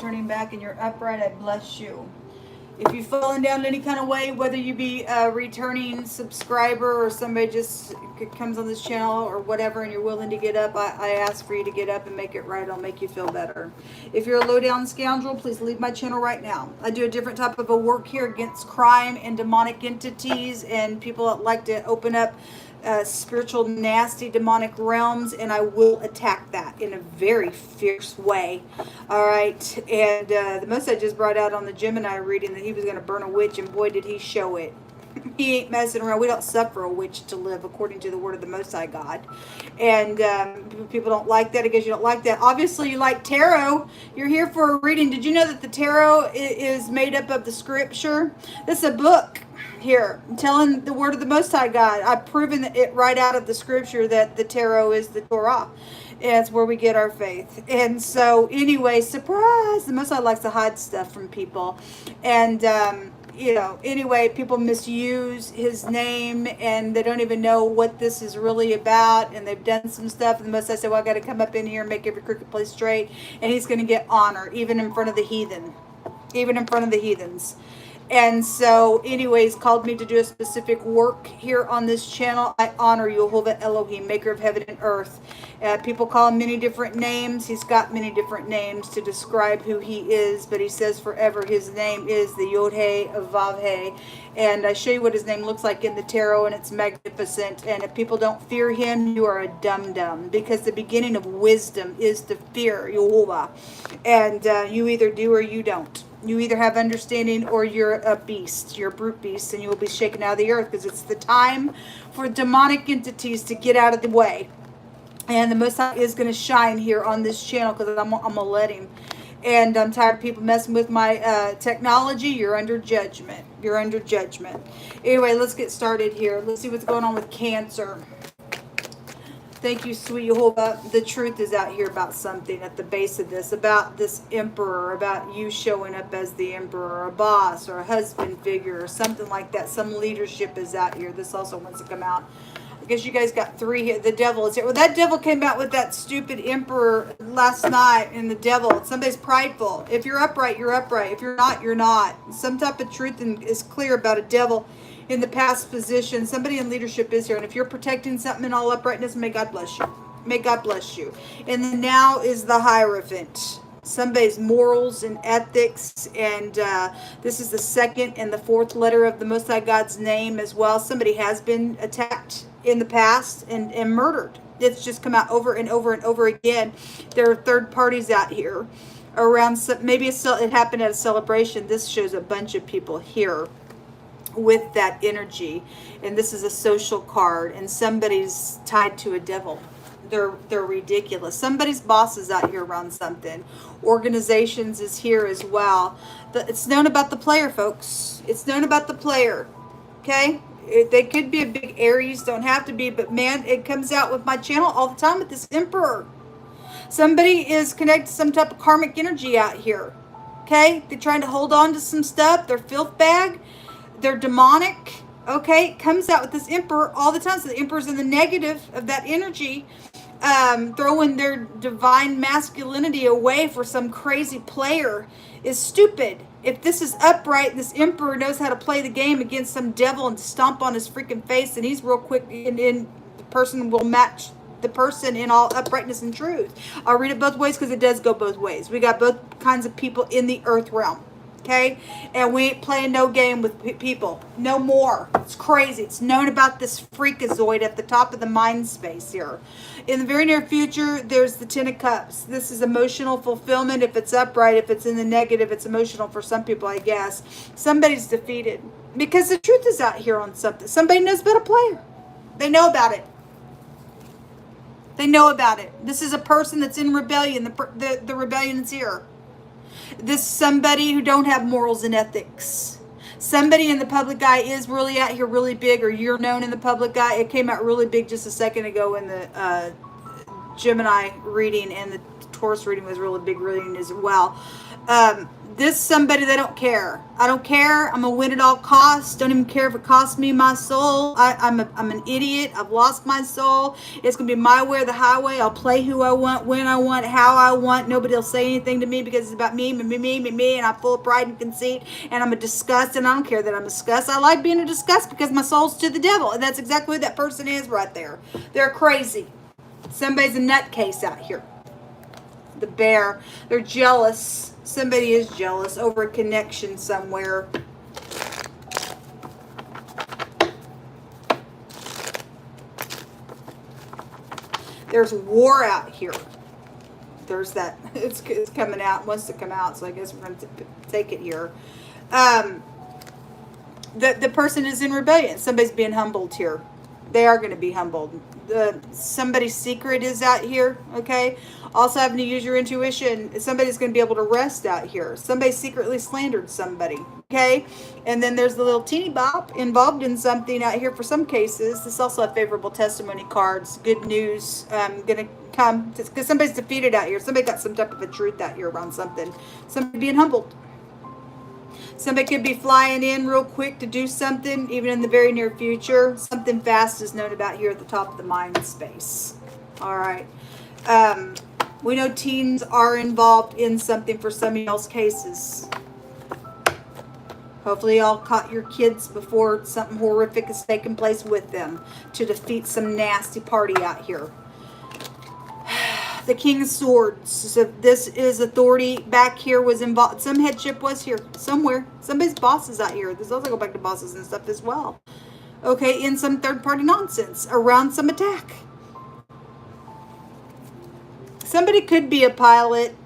returning back and you're upright, I bless you. If you've fallen down any kind of way, whether you be a returning subscriber or somebody just comes on this channel or whatever, and you're willing to get up, I ask for you to get up and make it right. I'll make you feel better. If you're a low-down scoundrel, please leave my channel right now. I do a different type of a work here against crime and demonic entities and people that like to open up spiritual, nasty, demonic realms, and I will attack that in a very fierce way. All right, and the most I just brought out on the Gemini reading that he was going to burn a witch, and boy, did he show it. He ain't messing around. We don't suffer a witch to live, according to the word of the Most High God. And people don't like that. I guess you don't like that. Obviously, you like tarot. You're here for a reading. Did you know that the tarot is made up of the scripture? This is a book here. I'm telling the word of the Most High God. I've proven it right out of the scripture that the tarot is the Torah. And it's where we get our faith. And so, anyway, surprise! The Most High likes to hide stuff from people. And, you know, anyway, people misuse his name and they don't even know what this is really about, and they've done some stuff, and the Most High said, well, I got to come up in here and make every crooked place straight, and he's going to get honor, even in front of the heathen, even in front of the heathens. And so, anyways, called me to do a specific work here on this channel. I honor Yehovah Elohim, maker of heaven and earth. People call him many different names. He's got many different names to describe who he is, but he says forever his name is the Yod-He Vav-He. And I show you what his name looks like in the tarot, and it's magnificent. And if people don't fear him, you are a dum-dum, because the beginning of wisdom is to fear Yehovah. And you either do or you don't. You either have understanding or you're a beast. You're a brute beast, and you will be shaken out of the earth, because it's the time for demonic entities to get out of the way. And the Most High is going to shine here on this channel, because I'm going to let him. And I'm tired of people messing with my technology. You're under judgment. You're under judgment. Anyway, let's get started here. Let's see what's going on with Cancer. Thank you, sweet Jehovah. The truth is out here about something at the base of this, about this emperor, about you showing up as the emperor, a boss or a husband figure or something like that. Some leadership is out here. This also wants to come out. I guess you guys got three here. The devil is here. Well, that devil came out with that stupid emperor last night, and the devil. Somebody's prideful. If you're upright, you're upright. If you're not, you're not. Some type of truth is clear about a devil in the past position. Somebody in leadership is here, and if you're protecting something in all uprightness, may God bless you. May God bless you. And then now is the Hierophant. Somebody's morals and ethics, and this is the second and the fourth letter of the Most High God's name as well. Somebody has been attacked in the past and murdered. It's just come out over and over and over again. There are third parties out here around. Maybe it happened at a celebration. This shows a bunch of people here with that energy, and this is a social card, and somebody's tied to a devil. They're ridiculous. Somebody's boss is out here around something. Organizations is here as well. It's known about the player, folks. It's known about the player. Okay? They could be a big Aries, don't have to be, but man, it comes out with my channel all the time with this emperor. Somebody is connected to some type of karmic energy out here. Okay? They're trying to hold on to some stuff. They're filth bag. They're demonic. Okay? It comes out with this emperor all the time. So the emperor's in the negative of that energy, throwing their divine masculinity away for some crazy player is stupid. If this is upright, this emperor knows how to play the game against some devil and stomp on his freaking face, and he's real quick, and the person will match the person in all uprightness and truth. I'll read it both ways, because it does go both ways. We got both kinds of people in the earth realm. Okay, and we ain't playing no game with people no more. It's crazy. It's known about this freakazoid at the top of the mind space here. In the very near future, there's the Ten of Cups. This is emotional fulfillment. If it's upright, if it's in the negative, it's emotional for some people, I guess. Somebody's defeated, because the truth is out here on something. Somebody knows about a player. They know about it. They know about it. This is a person that's in rebellion. The rebellion is here. This somebody who don't have morals and ethics. Somebody in the public eye is really out here really big, or you're known in the public eye. It came out really big just a second ago in the Gemini reading, and the Taurus reading was really big reading as well. This somebody, they don't care. I don't care. I'm gonna win at all costs. Don't even care if it costs me my soul. I'm an idiot. I've lost my soul. It's gonna be my way or the highway. I'll play who I want, when I want, how I want. Nobody will say anything to me because it's about me, and I'm full of pride and conceit, and I'm a disgust, and I don't care that I'm a disgust. I like being a disgust because my soul's to the devil, and that's exactly what that person is right there. They're crazy. Somebody's a nutcase out here. The bear. They're jealous. Somebody is jealous over a connection somewhere. There's war out here. There's that. It's coming out. Wants to come out. So I guess we're going to take it here. The person is in rebellion. Somebody's being humbled here. They are going to be humbled. Somebody's secret is out here. Okay. Also having to use your intuition. Somebody's going to be able to rest out here. Somebody secretly slandered somebody. Okay. And then there's the little teeny bop involved in something out here for some cases. This also have favorable testimony cards. Good news. Going to come because somebody's defeated out here. Somebody got some type of a truth out here around something. Somebody being humbled. Somebody could be flying in real quick to do something, even in the very near future. Something fast is known about here at the top of the mind space. All right. We know teens are involved in something for some of y'all's cases. Hopefully y'all caught your kids before something horrific is taking place with them to defeat some nasty party out here. The King of Swords. So this is authority back here was involved. Some headship was here somewhere. Somebody's boss is out here. This also go back to bosses and stuff as well. Okay, in some third party nonsense around some attack. Somebody could be a pilot.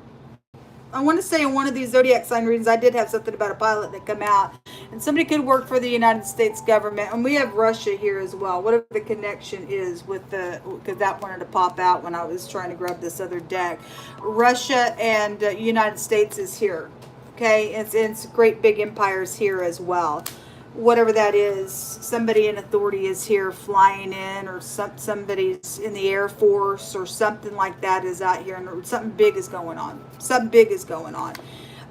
I want to say in one of these zodiac sign readings, I did have something about a pilot that come out. And somebody could work for the United States government. And we have Russia here as well. Whatever the connection is with the, because that wanted to pop out when I was trying to grab this other deck. Russia and United States is here. Okay, it's great big empires here as well. Whatever that is, somebody in authority is here flying in, or somebody's in the Air Force or something like that is out here, and something big is going on. Something big is going on.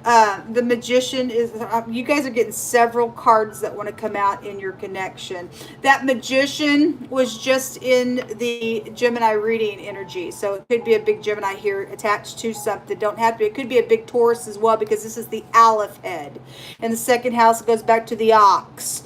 The Magician is, you guys are getting several cards that want to come out in your connection. That Magician was just in the Gemini reading energy. So it could be a big Gemini here attached to something. Don't have to. It could be a big Taurus as well, because this is the Aleph head. And the second house goes back to the Ox.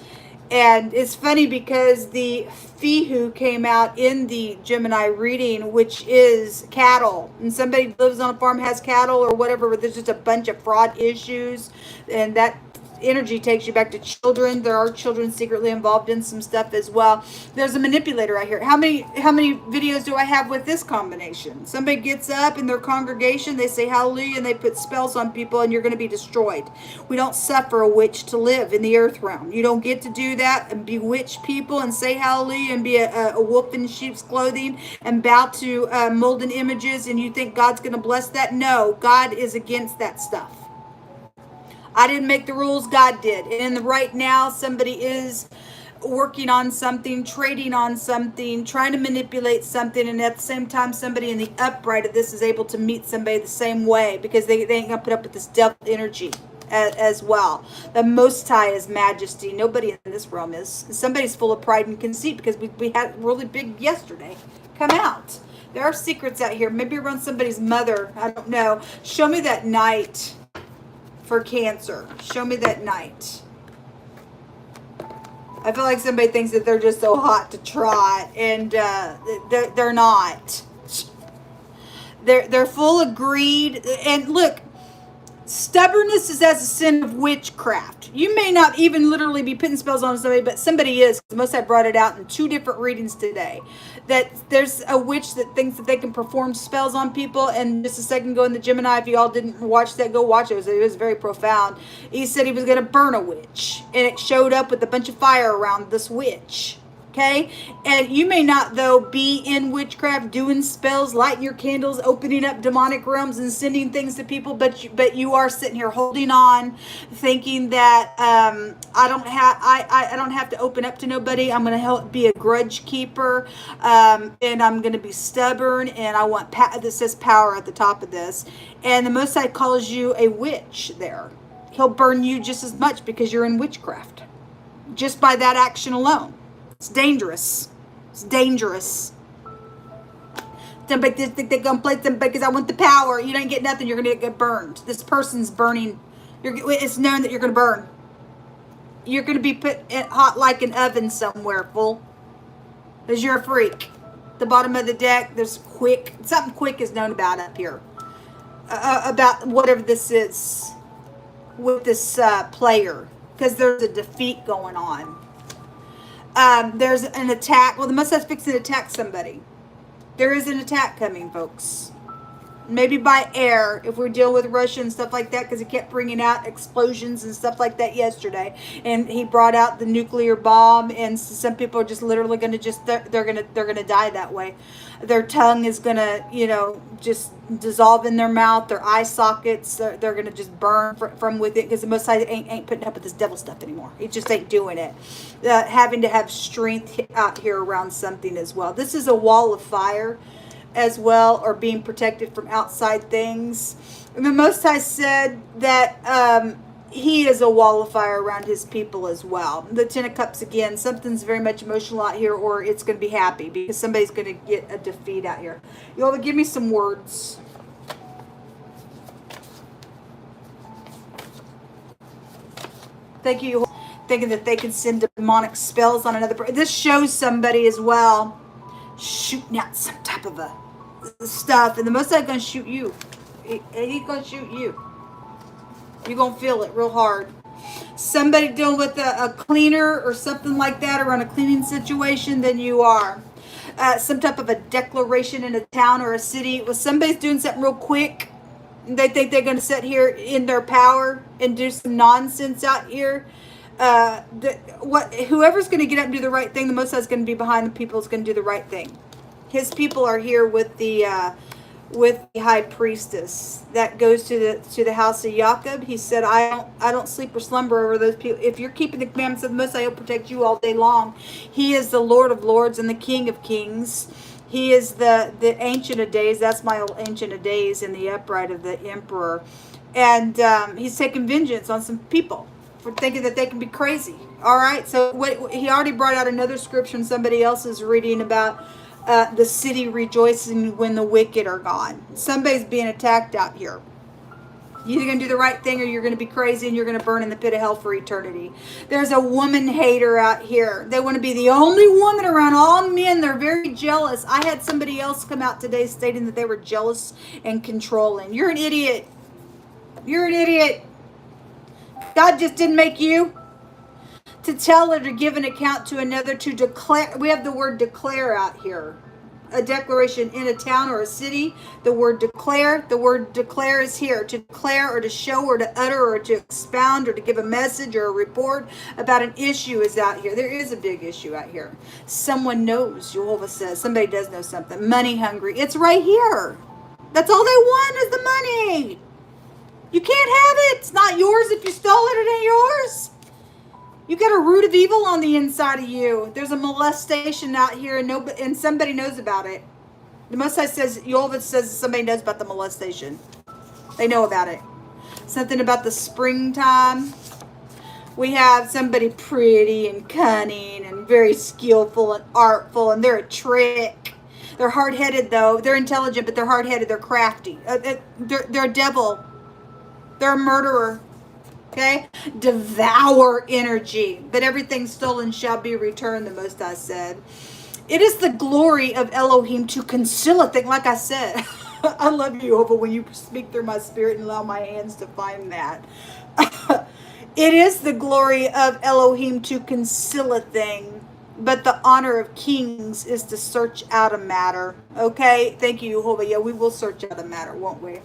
And it's funny because the Fihu came out in the Gemini reading, which is cattle. And somebody lives on a farm, has cattle or whatever, but there's just a bunch of fraud issues. And that energy takes you back to children. There are children secretly involved in some stuff as well. There's a manipulator right here. How many videos do I have with this combination? Somebody gets up in their congregation, they say hallelujah, and they put spells on people, and you're going to be destroyed. We don't suffer a witch to live in the earth realm. You don't get to do that and bewitch people and say hallelujah and be a wolf in sheep's clothing and bow to molten images, and you think God's going to bless that. No, God is against that stuff. I didn't make the rules, God did. And right now, somebody is working on something, trading on something, trying to manipulate something, and at the same time, somebody in the upright of this is able to meet somebody the same way, because they ain't going to put up with this devil energy as well. The Most High is majesty. Nobody in this realm is. Somebody's full of pride and conceit, because we had really big yesterday come out. There are secrets out here. Maybe around somebody's mother. I don't know. Show me that Knight. For Cancer. Show me that Knight. I feel like somebody thinks that they're just so hot to trot, and they're not. They're full of greed. And look, stubbornness is as a sin of witchcraft. You may not even literally be putting spells on somebody, but somebody is. Most I brought it out in 2 different readings today. That there's a witch that thinks that they can perform spells on people. And just a second ago in the Gemini, if you all didn't watch that, go watch it. It was very profound. He said he was going to burn a witch, and it showed up with a bunch of fire around this witch. Okay, and you may not, though, be in witchcraft doing spells, lighting your candles, opening up demonic realms and sending things to people, but you are sitting here holding on, thinking that I don't have to open up to nobody. I'm going to be a grudge keeper, and I'm going to be stubborn, and this says power at the top of this, and the Most High calls you a witch there. He'll burn you just as much because you're in witchcraft. Just by that action alone. It's dangerous. It's dangerous. Somebody just think they're going to play somebody because I want the power. You don't get nothing. You're going to get burned. This person's burning. It's known that you're going to burn. You're going to be put in hot like an oven somewhere, fool. Because you're a freak. The bottom of the deck, there's quick. Something quick is known about up here. About whatever this is with this player. Because there's a defeat going on. There's an attack. Well, the Most High's fixing to attack somebody. There is an attack coming, folks. Maybe by air, if we're dealing with Russia and stuff like that, because he kept bringing out explosions and stuff like that yesterday, and he brought out the nuclear bomb, and some people are just literally going to they're gonna die that way. Their tongue is gonna, just dissolve in their mouth. Their eye sockets, they're gonna just burn from within, because the Most High ain't putting up with this devil stuff anymore. He just ain't doing it. Having to have strength out here around something as well. This is a wall of fire as well, or being protected from outside things. And the Most High said that he is a wall of fire around his people as well. The Ten of Cups again, something's very much emotional out here, or it's going to be happy because somebody's going to get a defeat out here. Y'all give me some words. Thank you. Thinking that they can send demonic spells on another person. This shows somebody as well shooting out some type of a stuff, and the Most High gonna shoot you. He's gonna shoot you. You're gonna feel it real hard. Somebody dealing with a cleaner or something like that, or on a cleaning situation, than you are. Some type of a declaration in a town or a city. Well, somebody's doing something real quick. They think they're gonna sit here in their power and do some nonsense out here. Whoever's going to get up and do the right thing, the Most High is going to be behind the people is going to do the right thing. His people are here with the high priestess that goes to the house of Jacob. He said, I don't sleep or slumber over those people. If you're keeping the commandments of the Most High, he'll protect you all day long. He is the Lord of Lords and the King of Kings. He is the Ancient of Days. That's my old Ancient of Days in the upright of the Emperor. And he's taking vengeance on some people for thinking that they can be crazy. All right, so he already brought out another scripture, and somebody else is reading about the city rejoicing when the wicked are gone. Somebody's being attacked out here. You're either going to do the right thing, or you're going to be crazy and you're going to burn in the pit of hell for eternity. There's a woman hater out here. They want to be the only woman around all men. They're very jealous. I had somebody else come out today stating that they were jealous and controlling. You're an idiot. You're an idiot. God just didn't make you to tell or to give an account to another, to declare. We have the word declare out here. A declaration in a town or a city. The word declare. The word declare is here. To declare or to show or to utter or to expound or to give a message or a report about an issue is out here. There is a big issue out here. Someone knows, Jehovah says. Somebody does know something. Money hungry. It's right here. That's all they want is the money. You can't have it. It's not yours. If you stole it, it ain't yours. You got a root of evil on the inside of you. There's a molestation out here, and somebody knows about it. The Most High says, Jehovah says somebody knows about the molestation. They know about it. Something about the springtime. We have somebody pretty and cunning and very skillful and artful, and they're a trick. They're hard-headed, though. They're intelligent, but they're hard-headed. They're crafty. They're a devil. They're a murderer. Okay? Devour energy. But everything stolen shall be returned, the Most High said. It is the glory of Elohim to conceal a thing. Like I said, I love you, Jehovah, when you speak through my spirit and allow my hands to find that. It is the glory of Elohim to conceal a thing. But the honor of kings is to search out a matter. Okay? Thank you, Jehovah. Yeah, we will search out a matter, won't we?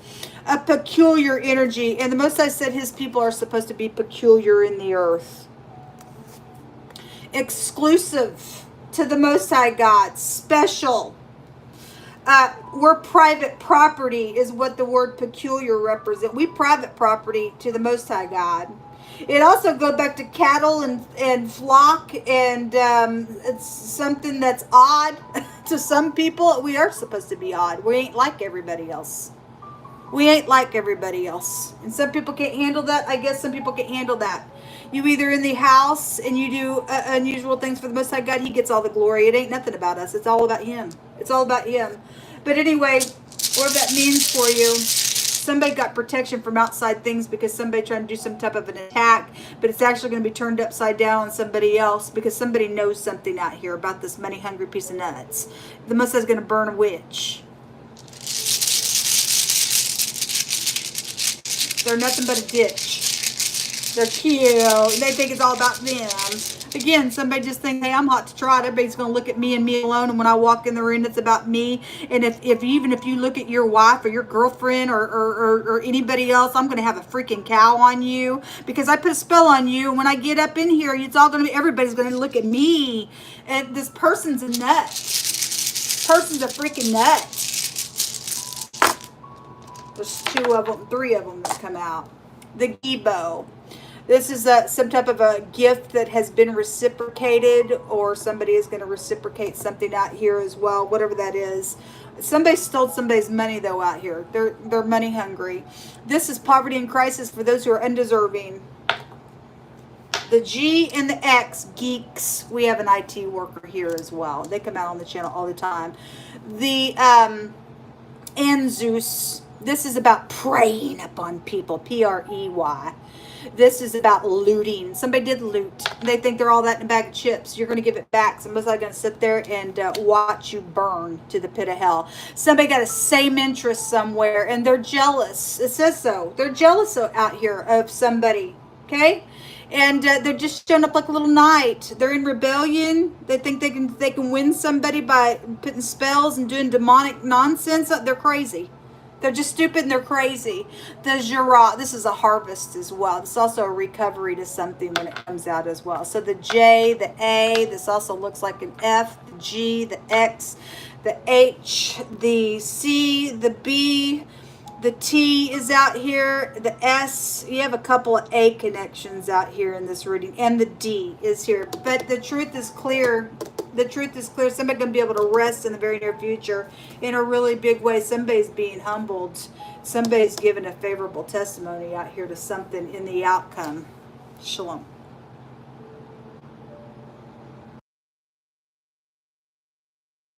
A peculiar energy. And the Most High said his people are supposed to be peculiar in the earth. Exclusive to the Most High God. Special. We're private property is what the word peculiar represents. We private property to the Most High God. It also goes back to cattle and flock, and it's something that's odd to some people. We are supposed to be odd. We ain't like everybody else. We ain't like everybody else. And some people can't handle that. I guess some people can't handle that. You either in the house and you do unusual things for the Most High God, He gets all the glory. It ain't nothing about us. It's all about Him. It's all about Him. But anyway, what that means for you, somebody got protection from outside things because somebody trying to do some type of an attack, but it's actually going to be turned upside down on somebody else because somebody knows something out here about this money-hungry piece of nuts. The Most High is going to burn a witch. They're nothing but a ditch. They're cute. They think it's all about them. Again, somebody just thinks, hey, I'm hot to trot. Everybody's going to look at me and me alone. And when I walk in the room, it's about me. And if even if you look at your wife or your girlfriend or anybody else, I'm going to have a freaking cow on you because I put a spell on you. And when I get up in here, it's all going to be, everybody's going to look at me. And this person's a nut. This person's a freaking nut. There's 2 of them, 3 of them that's come out. The Gibo. This is some type of a gift that has been reciprocated, or somebody is going to reciprocate something out here as well, whatever that is. Somebody stole somebody's money, though, out here. They're money hungry. This is poverty and crisis for those who are undeserving. The G and the X, geeks. We have an IT worker here as well. They come out on the channel all the time. The Anzus. This is about preying upon people. P-R-E-Y. This is about looting. Somebody did loot. They think they're all that in a bag of chips. You're going to give it back. Somebody's going to sit there and watch you burn to the pit of hell. Somebody got a same interest somewhere, and they're jealous. It says so. They're jealous out here of somebody. Okay? And they're just showing up like a little knight. They're in rebellion. They think they can win somebody by putting spells and doing demonic nonsense. They're crazy. They're just stupid and they're crazy. The Jira, this is a harvest as well. This is also a recovery to something when it comes out as well. So the J, the A, this also looks like an F, the G, the X, the H, the C, the B, the T is out here, the S. You have a couple of A connections out here in this reading, and the D is here. But the truth is clear. The truth is clear. Somebody's going to be able to rest in the very near future in a really big way. Somebody's being humbled. Somebody's giving a favorable testimony out here to something in the outcome. Shalom.